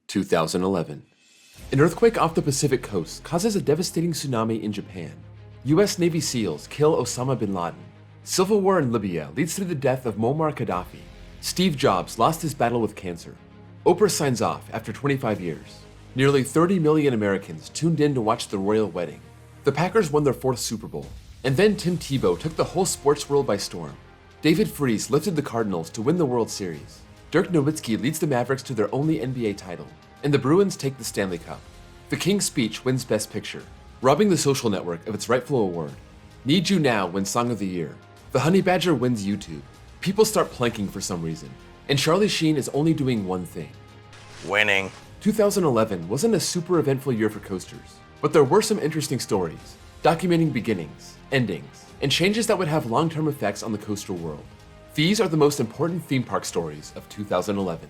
2011. An earthquake off the Pacific coast causes a devastating tsunami in Japan. US Navy SEALs kill Osama bin Laden. Civil war in Libya leads to the death of Muammar Gaddafi. Steve Jobs lost his battle with cancer. Oprah signs off after 25 years. Nearly 30 million Americans tuned in to watch the royal wedding. The Packers won their fourth Super Bowl. And then Tim Tebow took the whole sports world by storm. David Freese lifted the Cardinals to win the World Series. Dirk Nowitzki leads the Mavericks to their only NBA title. And the Bruins take the Stanley Cup. The King's Speech wins Best Picture, robbing The Social Network of its rightful award. Need You Now wins Song of the Year. The Honey Badger wins YouTube. People start planking for some reason. And Charlie Sheen is only doing one thing. Winning. 2011 wasn't a super eventful year for coasters, but there were some interesting stories, documenting beginnings, endings, and changes that would have long-term effects on the coaster world. These are the most important theme park stories of 2011.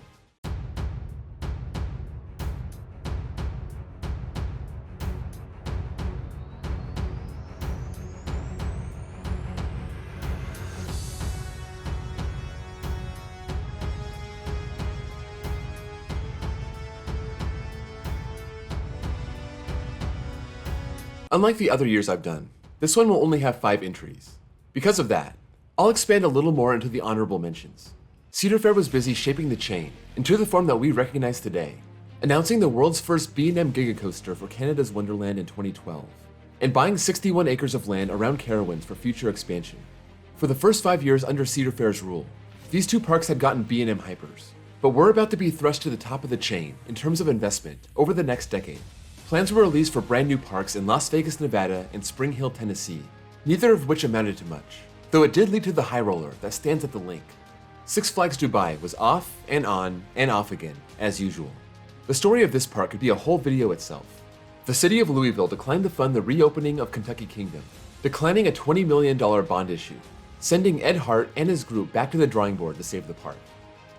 Unlike the other years I've done, this one will only have 5 entries. Because of that, I'll expand a little more into the honorable mentions. Cedar Fair was busy shaping the chain into the form that we recognize today, announcing the world's first B&M Gigacoaster for Canada's Wonderland in 2012, and buying 61 acres of land around Carowinds for future expansion. For the first 5 years under Cedar Fair's rule, these two parks had gotten B&M hypers, but were about to be thrust to the top of the chain in terms of investment over the next decade. Plans were released for brand new parks in Las Vegas, Nevada and Spring Hill, Tennessee, neither of which amounted to much, though it did lead to the high roller that stands at the link. Six Flags Dubai was off and on and off again, as usual. The story of this park could be a whole video itself. The city of Louisville declined to fund the reopening of Kentucky Kingdom, declining a $20 million bond issue, sending Ed Hart and his group back to the drawing board to save the park.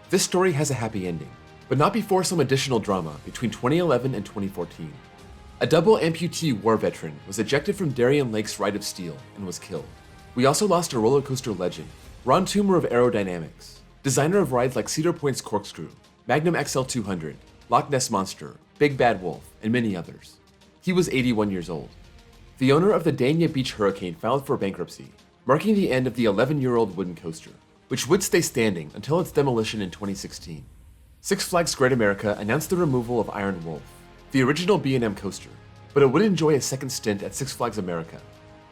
This story has a happy ending, but not before some additional drama between 2011 and 2014. A double amputee war veteran was ejected from Darien Lake's Ride of Steel and was killed. We also lost a roller coaster legend, Ron Toomer of Aerodynamics, designer of rides like Cedar Point's Corkscrew, Magnum XL 200, Loch Ness Monster, Big Bad Wolf, and many others. He was 81 years old. The owner of the Dania Beach Hurricane filed for bankruptcy, marking the end of the 11-year-old wooden coaster, which would stay standing until its demolition in 2016. Six Flags Great America announced the removal of Iron Wolf, the original B&M coaster, but it would enjoy a second stint at Six Flags America.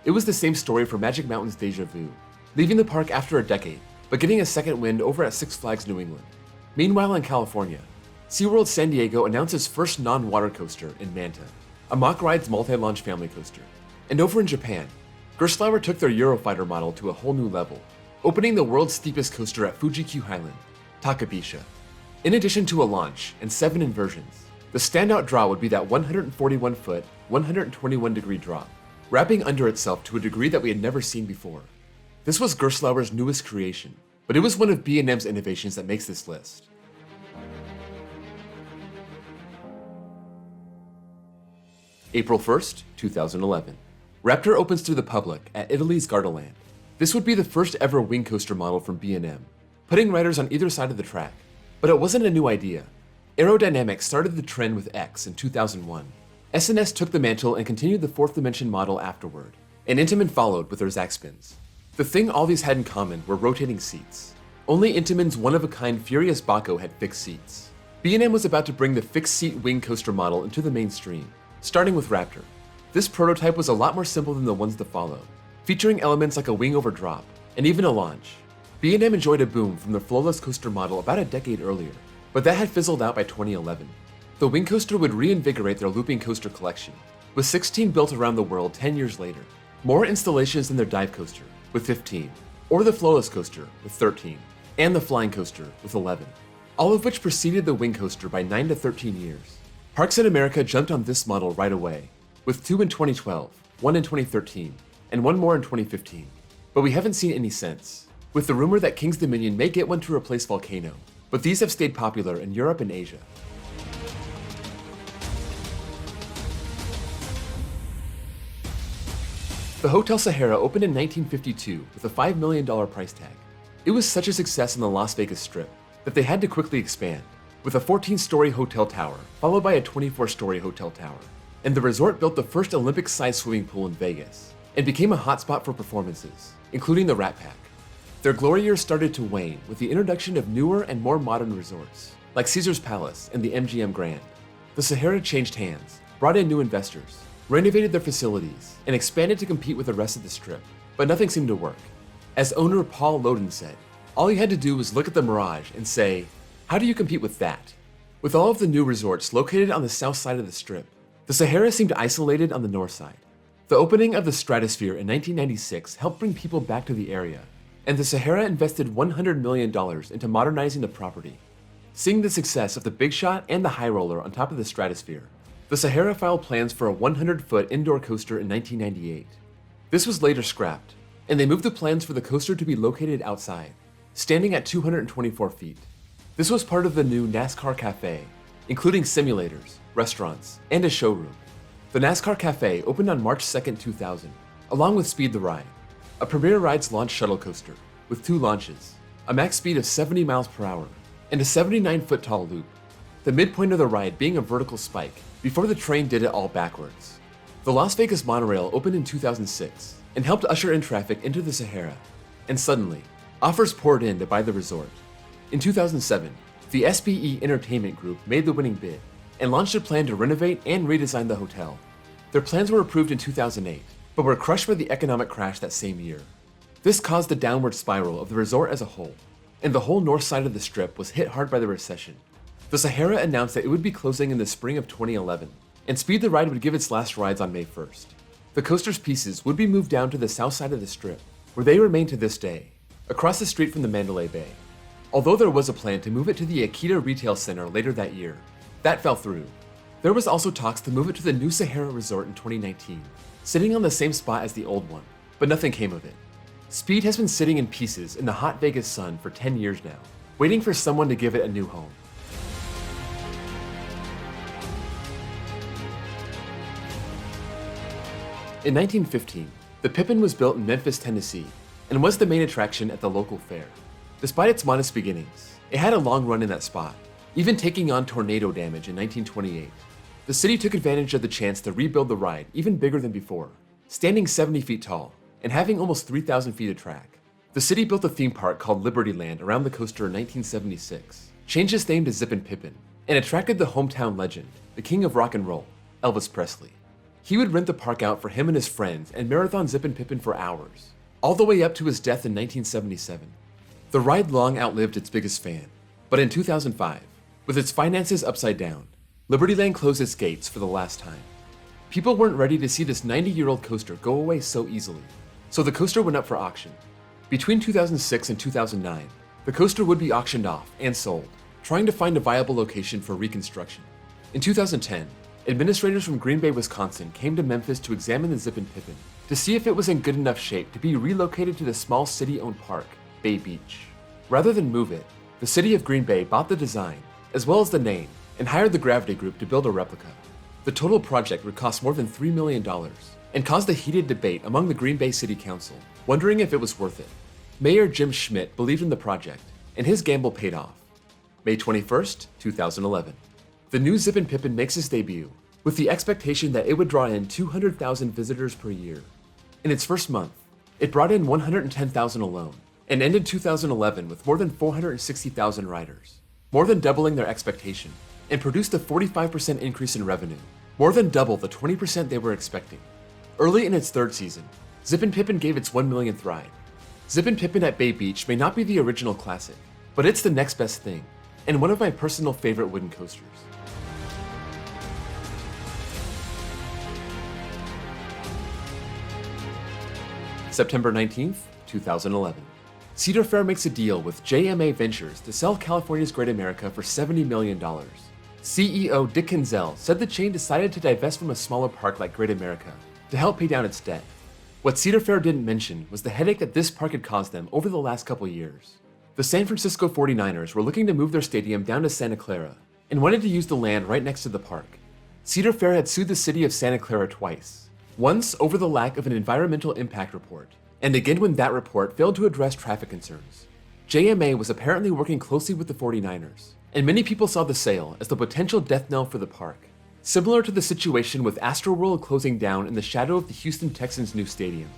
It was the same story for Magic Mountain's Deja Vu, leaving the park after a decade, but getting a second wind over at Six Flags New England. Meanwhile in California, SeaWorld San Diego announced its first non-water coaster in Manta, a Mock Rides multi-launch family coaster. And over in Japan, Gerstlauer took their Eurofighter model to a whole new level, opening the world's steepest coaster at Fuji-Q Highland, Takabisha. In addition to a launch and 7 inversions, the standout draw would be that 141-foot, 121-degree drop, wrapping under itself to a degree that we had never seen before. This was Gerstlauer's newest creation, but it was one of B&M's innovations that makes this list. April 1st, 2011. Raptor opens to the public at Italy's Gardaland. This would be the first ever wing coaster model from B&M, putting riders on either side of the track. But it wasn't a new idea. Aerodynamics started the trend with X in 2001. S&S took the mantle and continued the fourth dimension model afterward, and Intamin followed with their Zaxpins. The thing all these had in common were rotating seats. Only Intamin's one-of-a-kind Furious Baco had fixed seats. B&M was about to bring the fixed-seat wing coaster model into the mainstream, starting with Raptor. This prototype was a lot more simple than the ones that followed, featuring elements like a wing over drop, and even a launch. B&M enjoyed a boom from the flowless coaster model about a decade earlier, but that had fizzled out by 2011. The wing coaster would reinvigorate their looping coaster collection, with 16 built around the world 10 years later. More installations than their dive coaster, with 15, or the flowless coaster, with 13, and the flying coaster, with 11, all of which preceded the wing coaster by 9 to 13 years. Parks in America jumped on this model right away, with 2 in 2012, 1 in 2013, and 1 more in 2015. But we haven't seen any since, with the rumor that King's Dominion may get one to replace Volcano, but these have stayed popular in Europe and Asia. The Hotel Sahara opened in 1952 with a $5 million price tag. It was such a success on the Las Vegas Strip that they had to quickly expand, with a 14-story hotel tower, followed by a 24-story hotel tower. And the resort built the first Olympic-sized swimming pool in Vegas, and became a hotspot for performances, including the Rat Pack. Their glory years started to wane with the introduction of newer and more modern resorts, like Caesar's Palace and the MGM Grand. The Sahara changed hands, brought in new investors, renovated their facilities, and expanded to compete with the rest of the Strip, but nothing seemed to work. As owner Paul Loden said, all you had to do was look at the Mirage and say, how do you compete with that? With all of the new resorts located on the south side of the Strip, the Sahara seemed isolated on the north side. The opening of the Stratosphere in 1996 helped bring people back to the area, and the Sahara invested $100 million into modernizing the property. Seeing the success of the Big Shot and the High Roller on top of the Stratosphere, the Sahara filed plans for a 100-foot indoor coaster in 1998. This was later scrapped, and they moved the plans for the coaster to be located outside, standing at 224 feet. This was part of the new NASCAR Cafe, including simulators, restaurants, and a showroom. The NASCAR Cafe opened on March 2, 2000, along with Speed the Ride, a Premier Rides launch shuttle coaster with 2 launches, a max speed of 70 miles per hour, and a 79-foot tall loop, the midpoint of the ride being a vertical spike before the train did it all backwards. The Las Vegas monorail opened in 2006 and helped usher in traffic into the Sahara, and suddenly, offers poured in to buy the resort. In 2007, the SBE Entertainment Group made the winning bid and launched a plan to renovate and redesign the hotel. Their plans were approved in 2008, but were crushed by the economic crash that same year. This caused the downward spiral of the resort as a whole, and the whole north side of the Strip was hit hard by the recession. The Sahara announced that it would be closing in the spring of 2011, and Speed the Ride would give its last rides on May 1st. The coaster's pieces would be moved down to the south side of the Strip, where they remain to this day, across the street from the Mandalay Bay. Although there was a plan to move it to the Akita Retail Center later that year, that fell through. There was also talks to move it to the new Sahara Resort in 2019, sitting on the same spot as the old one, but nothing came of it. Speed has been sitting in pieces in the hot Vegas sun for 10 years now, waiting for someone to give it a new home. In 1915, the Pippin was built in Memphis, Tennessee, and was the main attraction at the local fair. Despite its modest beginnings, it had a long run in that spot, even taking on tornado damage in 1928. The city took advantage of the chance to rebuild the ride even bigger than before, standing 70 feet tall and having almost 3,000 feet of track. The city built a theme park called Liberty Land around the coaster in 1976, changed its name to Zippin' Pippin, and attracted the hometown legend, the king of rock and roll, Elvis Presley. He would rent the park out for him and his friends and marathon Zippin' Pippin for hours, all the way up to his death in 1977. The ride long outlived its biggest fan, but in 2005, with its finances upside down, Liberty Land closed its gates for the last time. People weren't ready to see this 90-year-old coaster go away so easily, so the coaster went up for auction. Between 2006 and 2009, the coaster would be auctioned off and sold, trying to find a viable location for reconstruction. In 2010, administrators from Green Bay, Wisconsin came to Memphis to examine the Zippin' Pippin to see if it was in good enough shape to be relocated to the small city-owned park, Bay Beach. Rather than move it, the city of Green Bay bought the design, as well as the name, and hired the Gravity Group to build a replica. The total project would cost more than $3 million and caused a heated debate among the Green Bay City Council, wondering if it was worth it. Mayor Jim Schmidt believed in the project, and his gamble paid off. May 21st, 2011. The new Zippin' Pippin makes its debut, with the expectation that it would draw in 200,000 visitors per year. In its first month, it brought in 110,000 alone, and ended 2011 with more than 460,000 riders, more than doubling their expectation, and produced a 45% increase in revenue, more than double the 20% they were expecting. Early in its third season, Zippin' Pippin gave its 1 millionth ride. Zippin' Pippin at Bay Beach may not be the original classic, but it's the next best thing, and one of my personal favorite wooden coasters. September 19th, 2011. Cedar Fair makes a deal with JMA Ventures to sell California's Great America for $70 million. CEO Dick Kinzel said the chain decided to divest from a smaller park like Great America to help pay down its debt. What Cedar Fair didn't mention was the headache that this park had caused them over the last couple years. The San Francisco 49ers were looking to move their stadium down to Santa Clara and wanted to use the land right next to the park. Cedar Fair had sued the city of Santa Clara twice, once over the lack of an environmental impact report, and again when that report failed to address traffic concerns. JMA was apparently working closely with the 49ers and many people saw the sale as the potential death knell for the park, similar to the situation with Astroworld closing down in the shadow of the Houston Texans' new stadium.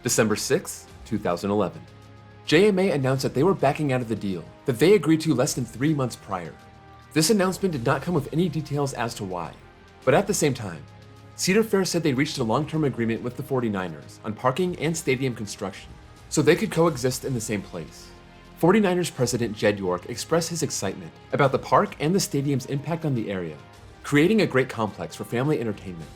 December 6, 2011. JMA announced that they were backing out of the deal that they agreed to less than 3 months prior. This announcement did not come with any details as to why, but at the same time, Cedar Fair said they reached a long-term agreement with the 49ers on parking and stadium construction, so they could coexist in the same place. 49ers president Jed York expressed his excitement about the park and the stadium's impact on the area, creating a great complex for family entertainment.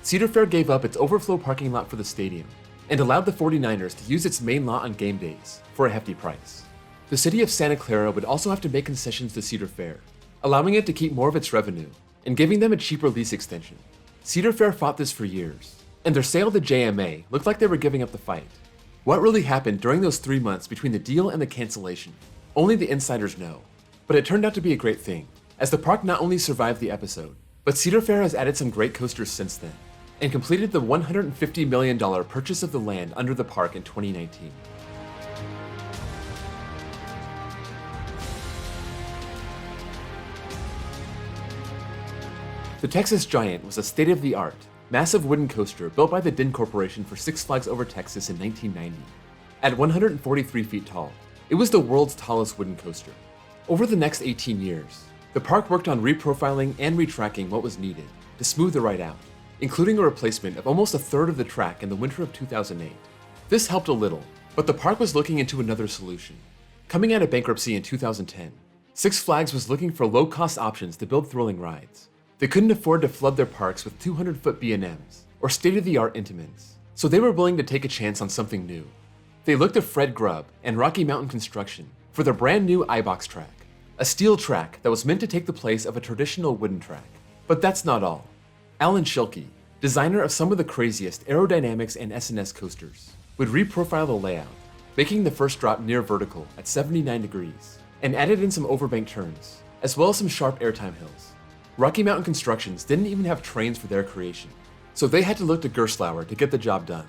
Cedar Fair gave up its overflow parking lot for the stadium and allowed the 49ers to use its main lot on game days for a hefty price. The city of Santa Clara would also have to make concessions to Cedar Fair, allowing it to keep more of its revenue and giving them a cheaper lease extension. Cedar Fair fought this for years, and their sale to JMA looked like they were giving up the fight. What really happened during those 3 months between the deal and the cancellation, only the insiders know. But it turned out to be a great thing, as the park not only survived the episode, but Cedar Fair has added some great coasters since then, and completed the $150 million purchase of the land under the park in 2019. The Texas Giant was a state-of-the-art, massive wooden coaster built by the Din Corporation for Six Flags Over Texas in 1990. At 143 feet tall, it was the world's tallest wooden coaster. Over the next 18 years, the park worked on reprofiling and retracking what was needed to smooth the ride out, including a replacement of almost a third of the track in the winter of 2008. This helped a little, but the park was looking into another solution. Coming out of bankruptcy in 2010, Six Flags was looking for low-cost options to build thrilling rides. They couldn't afford to flood their parks with 200-foot B&Ms or state-of-the-art Intamins, so they were willing to take a chance on something new. They looked to Fred Grubb and Rocky Mountain Construction for their brand new iBox track, a steel track that was meant to take the place of a traditional wooden track. But that's not all. Alan Schilke, designer of some of the craziest aerodynamics and S&S coasters, would reprofile the layout, making the first drop near vertical at 79 degrees, and added in some overbank turns, as well as some sharp airtime hills. Rocky Mountain Constructions didn't even have trains for their creation, so they had to look to Gerstlauer to get the job done.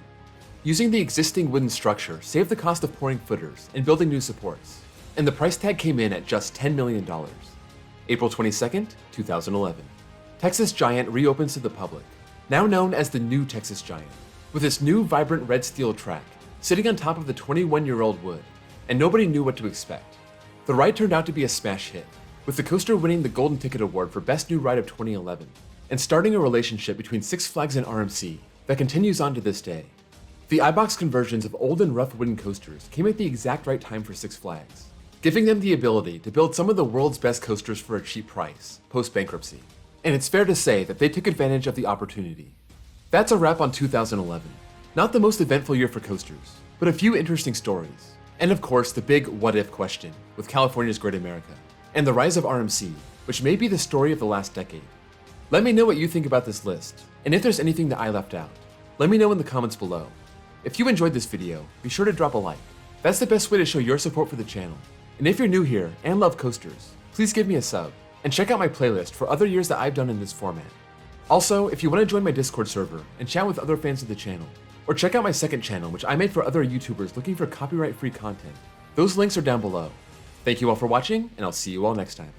Using the existing wooden structure saved the cost of pouring footers and building new supports, and the price tag came in at just $10 million. April 22, 2011. Texas Giant reopens to the public, now known as the new Texas Giant, with its new vibrant red steel track sitting on top of the 21-year-old wood, and nobody knew what to expect. The ride turned out to be a smash hit, with the coaster winning the Golden Ticket Award for Best New Ride of 2011, and starting a relationship between Six Flags and RMC that continues on to this day. The iBox conversions of old and rough wooden coasters came at the exact right time for Six Flags, giving them the ability to build some of the world's best coasters for a cheap price, post-bankruptcy. And it's fair to say that they took advantage of the opportunity. That's a wrap on 2011. Not the most eventful year for coasters, but a few interesting stories. And of course, the big what-if question with California's Great America, and the rise of RMC, which may be the story of the last decade. Let me know what you think about this list, and if there's anything that I left out, let me know in the comments below. If you enjoyed this video, be sure to drop a like. That's the best way to show your support for the channel. And if you're new here and love coasters, please give me a sub, and check out my playlist for other years that I've done in this format. Also, if you want to join my Discord server and chat with other fans of the channel, or check out my second channel which I made for other YouTubers looking for copyright-free content, those links are down below. Thank you all for watching, and I'll see you all next time.